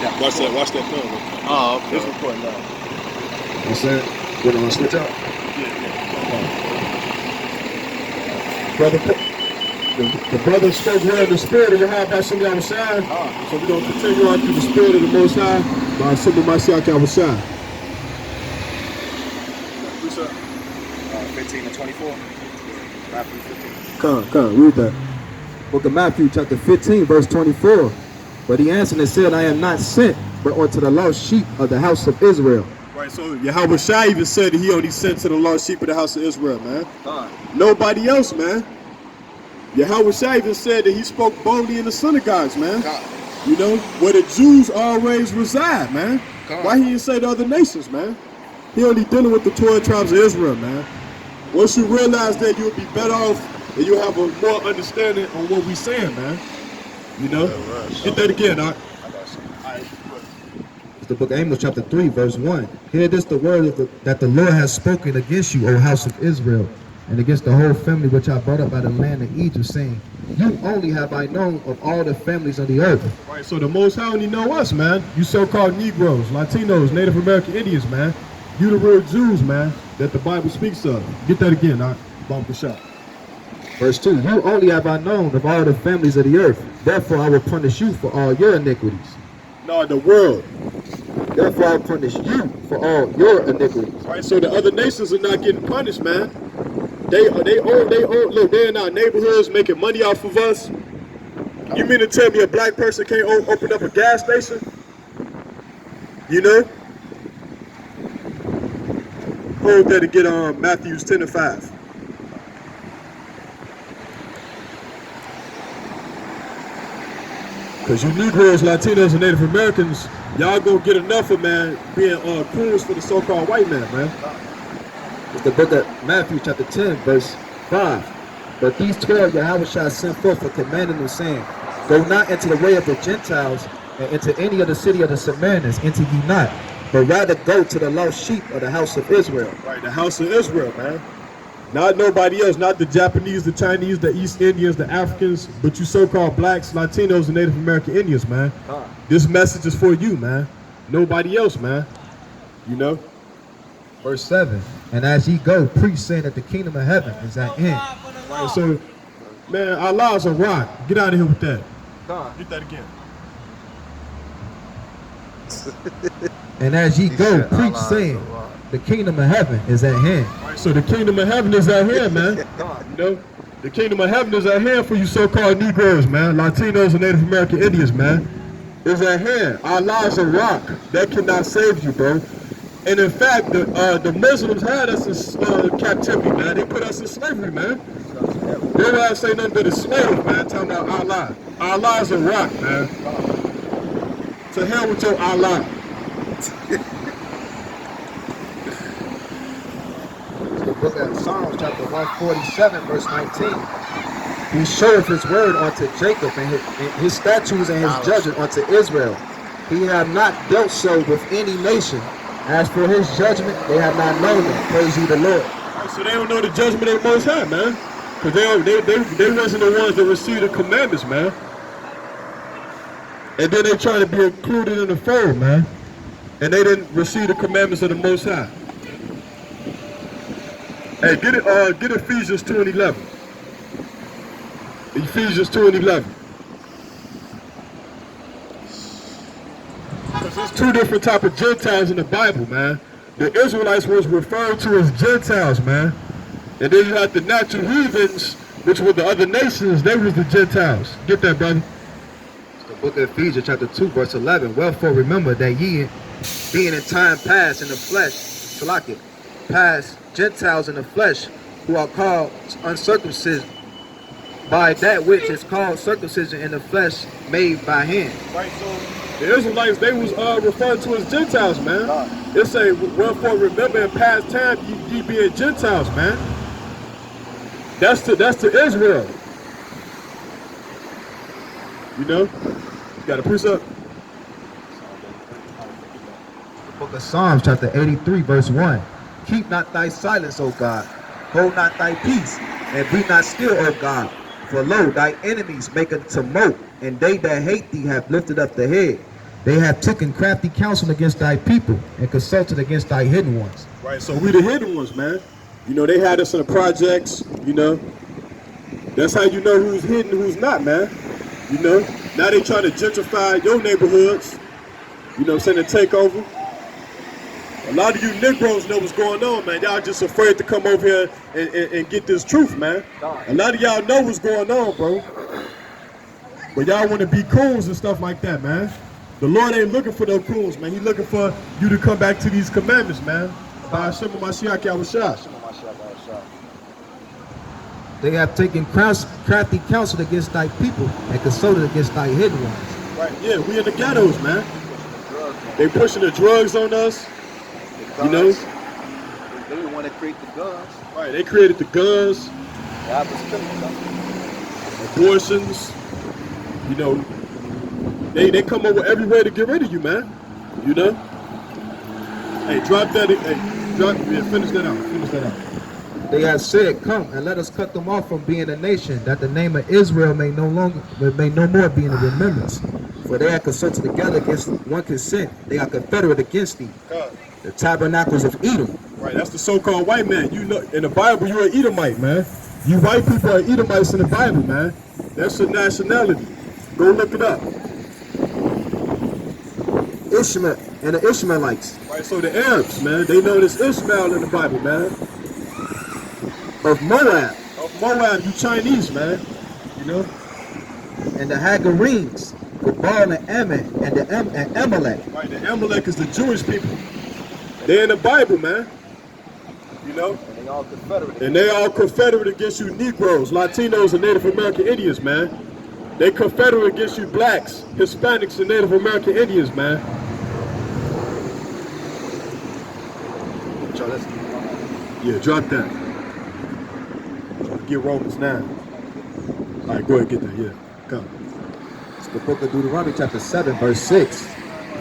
Yeah. Watch that thumb. Oh, okay. It's recording now. What's that? What on switch out? Brother, the brother spoke well in the spirit of Yahweh Shem Yahushai. So we're going to continue on through the spirit of the Most High by Simba Mashiach Yahushai. 15 and 24. Matthew 15. Come, read that. Book of Matthew, chapter 15, verse 24. But he answered and said, I am not sent, but unto the lost sheep of the house of Israel. Right, so Yahweh Shai even said that he only sent to the lost sheep of the house of Israel, man. Nobody else, man. Yahweh Shai even said that he spoke boldly in the synagogues, man. You know, where the Jews always reside, man. Why he didn't say the other nations, man? He only dealing with the 12 tribes of Israel, man. Once you realize that, you'll be better off and you'll have a more understanding on what we saying, man. You know? Get that again, Doc. It's the book of Amos, chapter 3, verse 1. Hear this the word that the Lord has spoken against you, O house of Israel, and against the whole family which I brought up out of the land of Egypt, saying, you only have I known of all the families of the earth. Right, so the Most High only know us, man. You so-called Negroes, Latinos, Native American Indians, man. You the real Jews, man, that the Bible speaks of. Get that again, Doc. Bump the shot. Verse 2, you only have I known of all the families of the earth. Therefore I will punish you for all your iniquities. No, the world. Therefore I will punish you for all your iniquities. Right, so the other nations are not getting punished, man. They own, look, they're in our neighborhoods making money off of us. You mean to tell me a black person can't open up a gas station? You know? Hold that to get on Matthews 10 and 5. Because you Negroes, Latinos, and Native Americans, y'all gonna get enough of, man, being coons for the so-called white man, man. It's the book of Matthew, chapter 10, verse 5. But these 12 Yahweh shall send forth for commanding them, saying, go not into the way of the Gentiles, and into any of the city of the Samaritans, enter ye not, but rather go to the lost sheep of the house of Israel. Right, the house of Israel, man. Not nobody else, not the Japanese, the Chinese, the East Indians, the Africans, but you so-called blacks, Latinos, and Native American Indians, man. This message is for you, man. Nobody else, man. You know? Verse 7, and as ye go, preach, saying that the kingdom of heaven is at hand. Right, so, man, Allah is a rock. Get out of here with that. Get that again. And as ye go, preach, saying, the kingdom of heaven is at hand. Right, so the kingdom of heaven is at hand, man. You know, the kingdom of heaven is at hand for you so-called Negroes, man, Latinos and Native American Indians, man. It's at hand. Allah is a rock that cannot save you, bro. And in fact, the Muslims had us in captivity, man. They put us in slavery, man. They don't say nothing but a slave, man. Talking about Allah. Allah is a rock, man. To hell with your Allah. The book of Psalms, chapter 147, verse 19. He showeth his word unto Jacob, and his statutes and his judgment unto Israel. He hath not dealt so with any nation. As for his judgment, they have not known it. Praise ye the Lord. So they don't know the judgment of the Most High, man. Because they wasn't the ones that received the commandments, man. And then they try to be included in the fold, man. And they didn't receive the commandments of the Most High. Hey, get Ephesians 2 and 11. Ephesians 2 and 11. Because there's two different types of Gentiles in the Bible, man. The Israelites was referred to as Gentiles, man. And then you have the natural heathens, which were the other nations. They was the Gentiles. Get that, brother. It's the book of Ephesians, chapter 2, verse 11. Wherefore remember that ye, being in time past in the flesh, past Gentiles in the flesh, who are called uncircumcision, by that which is called circumcision in the flesh made by hand. Right, so the Israelites, they was referred to as Gentiles, man. It say, wherefore remember in past time ye being Gentiles, man. That's to Israel. You know? You got a precept? The book of Psalms, chapter 83, verse 1. Keep not thy silence, O God. Hold not thy peace, and be not still, O God. For lo, thy enemies make a tumult, and they that hate thee have lifted up the head. They have taken crafty counsel against thy people and consulted against thy hidden ones. Right, so we the hidden ones, man. You know, they had us in the projects, you know. That's how you know who's hidden, who's not, man. You know, now they trying to gentrify your neighborhoods. You know what I'm saying, to take over. A lot of you Negroes know what's going on, man. Y'all just afraid to come over here and get this truth, man. A lot of y'all know what's going on, bro. But y'all want to be coons and stuff like that, man. The Lord ain't looking for no coons, man. He's looking for you to come back to these commandments, man. By Hashem Mashiach Yahushua. They have taken crafty counsel against thy people and consulted against thy hidden ones. Right, yeah, we in the ghettos, man. They pushing the drugs on us. You know? They the one that create the guns. Right, they created the guns. Abortions. You know, they come up with every way to get rid of you, man. You know? Hey, drop that. Hey, drop. Yeah, finish that out. Finish that out. They have said, "Come and let us cut them off from being a nation, that the name of Israel may no more be in the remembrance. For they are consulted together against one consent. They are confederate against thee. The tabernacles of Edom." Right, that's the so-called white man. You know, in the Bible, you're an Edomite, man. You white people are Edomites in the Bible, man. That's your nationality. Go look it up. Ishmael and the Ishmaelites. Right, so the Arabs, man, they know this Ishmael in the Bible, man. Of Moab. Of Moab, you Chinese, man. You know? And the Hagarenes, Gebal and Ammon, and the Amalek. Right, the Amalek is the Jewish people. They're in the Bible, man. You know? And they all confederate. And they all confederate against you Negroes, Latinos, and Native American Indians, man. They confederate against you blacks, Hispanics, and Native American Indians, man. Yeah, drop that. Get Romans 9. All right, go ahead, get that, yeah. Come. It's the book of Deuteronomy chapter 7, verse 6.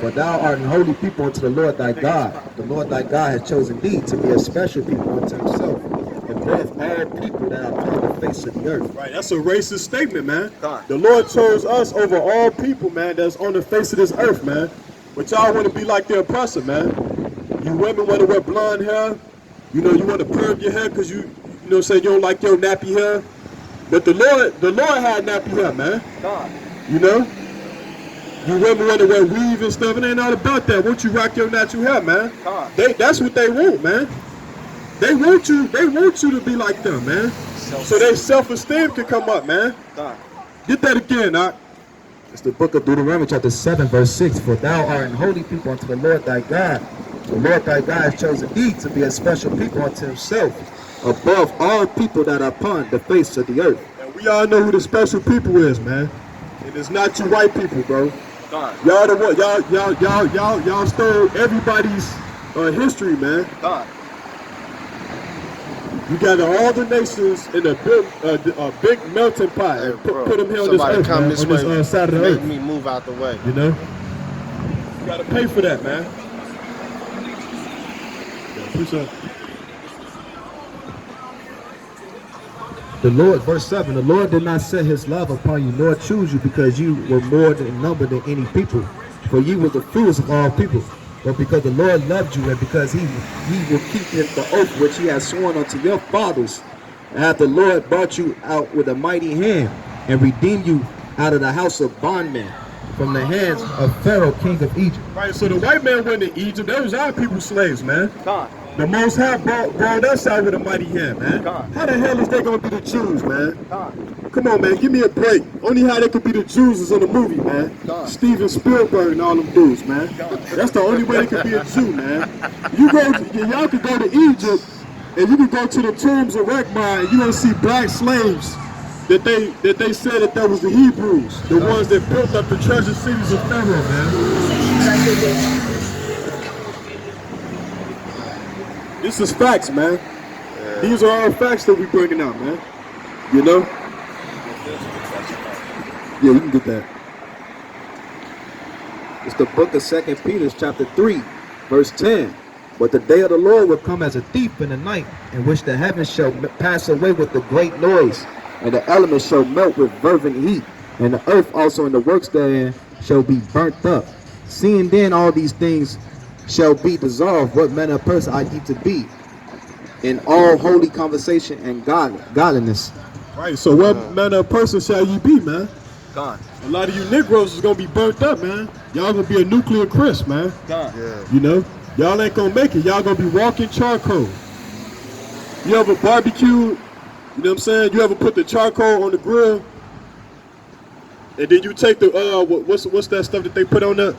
For thou art an holy people unto the Lord thy God. The Lord thy God has chosen thee to be a special people unto himself, above all people that are upon the face of the earth. Right, that's a racist statement, man. The Lord chose us over all people, man, that's on the face of this earth, man. But y'all want to be like the oppressor, man. You women want to wear blonde hair. You know, you want to perm your hair because you know, say you don't like your nappy hair. But the Lord had nappy hair, man. You know? You women want to wear weave and stuff, and ain't all about that. Won't you rock your natural hair, man? That's what they want, man. They want you to be like them, man. So their self-esteem can come up, man. Get that again, Doc. It's the book of Deuteronomy chapter 7, verse 6. For thou art an holy people unto the Lord thy God. The Lord thy God has chosen thee to be a special people unto himself, above all people that are upon the face of the earth. And we all know who the special people is, man. And it's not you white people, bro. Y'all the what? Y'all stole everybody's history, man. You got all the nations in a big melting pot and put them here on this earth, man, this on this side of the earth. Make me move out the way. You know? You gotta pay for that, man. Yeah, The Lord, verse 7, the Lord did not set his love upon you, nor choose you, because you were more in number than any people. For ye were the fewest of all people. But because the Lord loved you, and because he will keep the oath which he has sworn unto your fathers, and hath the Lord brought you out with a mighty hand, and redeemed you out of the house of bondmen, from the hands of Pharaoh, king of Egypt. Right, so the white man went to Egypt. That was our people's slaves, man. The Most High brought us out with a mighty hand, man. How the hell is they gonna be the Jews, man? Come on, man, give me a break. Only how they could be the Jews is in the movie, man. Steven Spielberg and all them dudes, man. That's the only way they could be a Jew, man. Y'all could go to Egypt and you could go to the tombs of Rekmar and you don't see black slaves that they said that was the Hebrews, the ones that built up the treasure cities of Pharaoh, man. This is facts, man. These are all facts that we bringing out, man. You know? Yeah, you can get that. It's the book of 2 Peter, chapter 3, verse 10. But the day of the Lord will come as a thief in the night, in which the heavens shall pass away with a great noise, and the elements shall melt with fervent heat, and the earth also and the works therein shall be burnt up. Seeing then all these things shall be dissolved, what manner of person I ye to be in all holy conversation and godliness. Right, so what manner of person shall you be, man? Gone. A lot of you Negroes is gonna be burnt up, man. Y'all gonna be a nuclear crisp, man. Gone. You know? Y'all ain't gonna make it. Y'all gonna be walking charcoal. You ever barbecue, you know what I'm saying? You ever put the charcoal on the grill? And then you take the what's that stuff that they put on the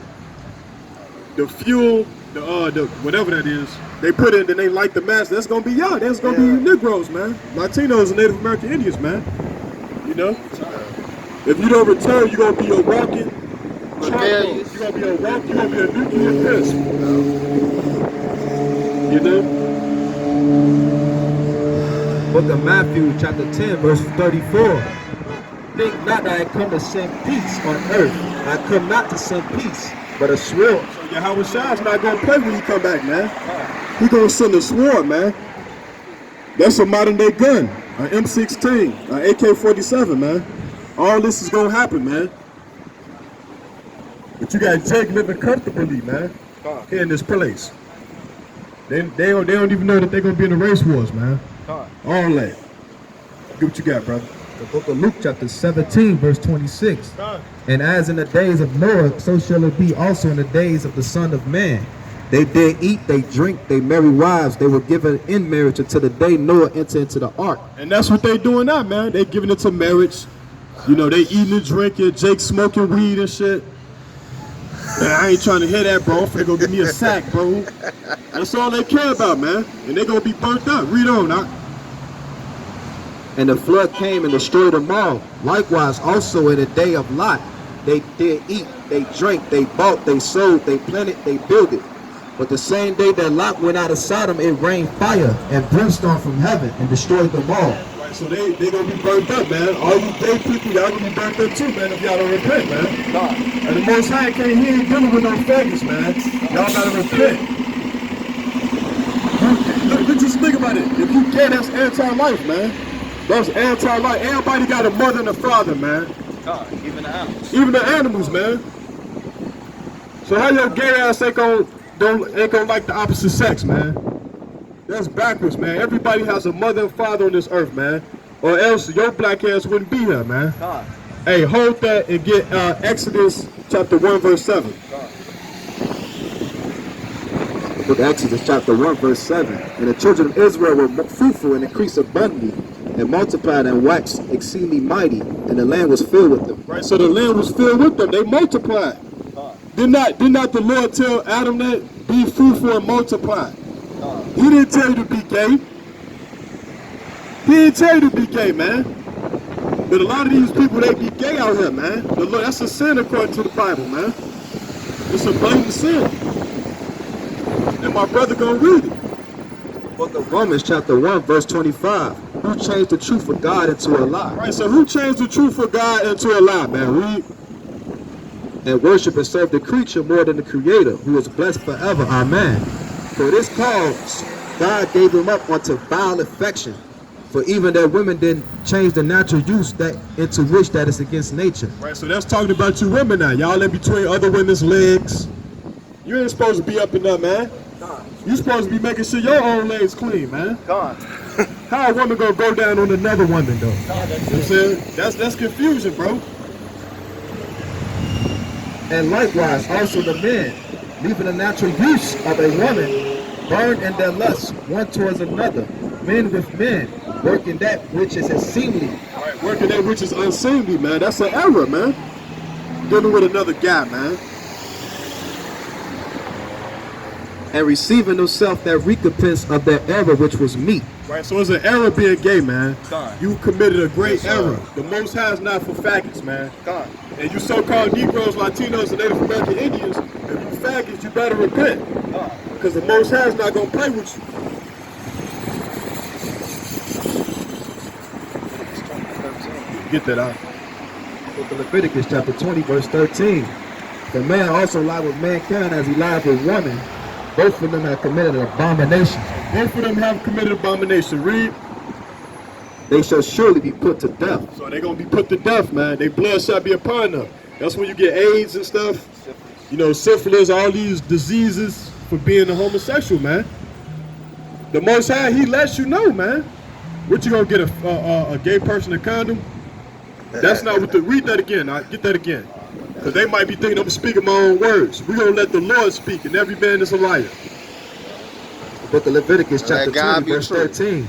fuel, the whatever that is. They put it and they light the match. That's gonna be y'all. That's gonna be Negroes, man. Latinos and Native American Indians, man. You know? If you don't return, you're gonna be a walking charcoal. You're gonna be a nuclear pest. You know? Book of Matthew, chapter 10, verse 34. Think not that I come to send peace on earth. I come not to send peace, but a sword. So Yahweh Shai's not gonna play when he come back, man. He gonna send a sword, man. That's a modern day gun, an M16, an AK-47, man. All this is gonna happen, man. But you got Jake living comfortably, man, here in this place. They don't even know that they're gonna be in the race wars, man. All that. Get what you got, brother. The book of Luke, chapter 17, verse 26. And as in the days of Noah, so shall it be also in the days of the Son of Man. They did eat, they drink, they marry wives. They were given in marriage until the day Noah entered into the ark. And that's what they doing now, man. They giving it to marriage. You know, they eating and drinking, Jake smoking weed and shit. Man, I ain't trying to hear that, bro. They gonna give me a sack, bro. That's all they care about, man. And they gonna be burnt up. Read on, now. And the flood came and destroyed them all. Likewise, also in the day of Lot, they did eat, they drank, they bought, they sold, they planted, they builded. But the same day that Lot went out of Sodom, it rained fire and brimstone from heaven and destroyed them all. Right, so they gonna be burnt up, man. All you gay people, y'all gonna be burnt up too, man, if y'all don't repent, man. And the Most High can't hear you dealing with no faggots, man. Y'all gotta repent. Look, just think about it. If you gay, that's anti-life, man. That's anti-life. Everybody got a mother and a father, man. Even the animals. Even the animals, man. So how your gay ass ain't gonna like the opposite sex, man? That's backwards, man. Everybody has a mother and father on this earth, man. Or else your black ass wouldn't be here, man. Hey, hold that and get Exodus chapter 1, verse 7. The book of Exodus chapter 1, verse 7. And the children of Israel were fruitful and increased abundantly, and multiplied and waxed exceedingly mighty, and the land was filled with them. Right, so the land was filled with them. They multiplied. Did not the Lord tell Adam that? Be fruitful and multiply. He didn't tell you to be gay. He didn't tell you to be gay, man. But a lot of these people, they be gay out here, man. The Lord, that's a sin according to the Bible, man. It's a blatant sin. And my brother gonna read it. Book of Romans chapter 1, verse 25. Who changed the truth of God into a lie? Right, so who changed the truth of God into a lie, man? Read. And worship and serve the creature more than the creator, who is blessed forever. Amen. For this cause God gave them up unto vile affection. For even their women didn't change the natural use that into which that is against nature. Right, so that's talking about you women now. Y'all in between other women's legs. You ain't supposed to be up in there, man. You supposed to be making sure your own legs clean, man. How a woman gonna go down on another woman though? You know what I'm saying? That's confusion, bro. And likewise also the men, leaving the natural use of a woman, burn in their lust one towards another, men with men, working that which is unseemly. Right, working that which is unseemly, man. That's an error, man. Dealing with another guy, man. And receiving themselves that recompense of their error which was meet. Right, so it's an error being gay, man. You committed a great error. The Most High is not for faggots, man. And you so-called Negroes, Latinos, and Native American Indians, if you faggots, you better repent. Because the Most High is not going to play with you. Get that out. Book of Leviticus chapter 20, verse 13. The man also lied with mankind as he lied with woman. Both of them have committed an abomination. Both of them have committed abomination. Read. They shall surely be put to death. So they're going to be put to death, man. Their blood shall be upon them. That's when you get AIDS and stuff. you know, syphilis, all these diseases for being a homosexual, man. The Most High, he lets you know, man. What, you gonna get a gay person a condom? That's not what read that again. Get that again. Because they might be thinking I'm speaking my own words. We're going to let the Lord speak, and every man is a liar. The book of Leviticus chapter 20, verse 13.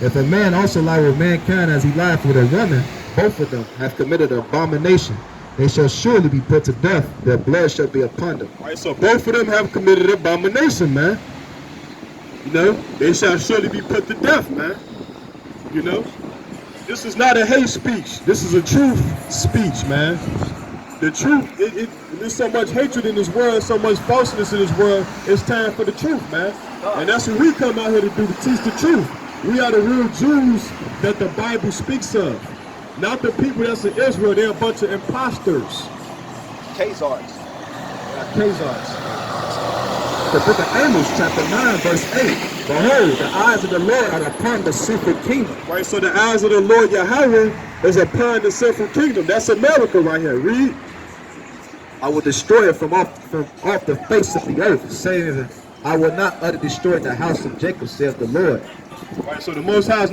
If a man also lie with mankind as he lied with a woman, both of them have committed an abomination. They shall surely be put to death. Their blood shall be upon them. All right, so both of them have committed abomination, man. You know, they shall surely be put to death, man. You know, this is not a hate speech. This is a truth speech, man. The truth, there's so much hatred in this world, so much falseness in this world. It's time for the truth, man. And that's what we come out here to do, to teach the truth. We are the real Jews that the Bible speaks of. Not the people that's in Israel. They're a bunch of imposters. Khazars. Khazars. The book of Amos chapter 9, verse 8. Behold, the eyes of the Lord are upon the sinful kingdom. Right, so the eyes of the Lord Yahweh is upon the sinful kingdom. That's America right here. Read. I will destroy it from off the face of the earth, saying, I will not utterly destroy the house of Jacob, saith the Lord. Right, so the Most High is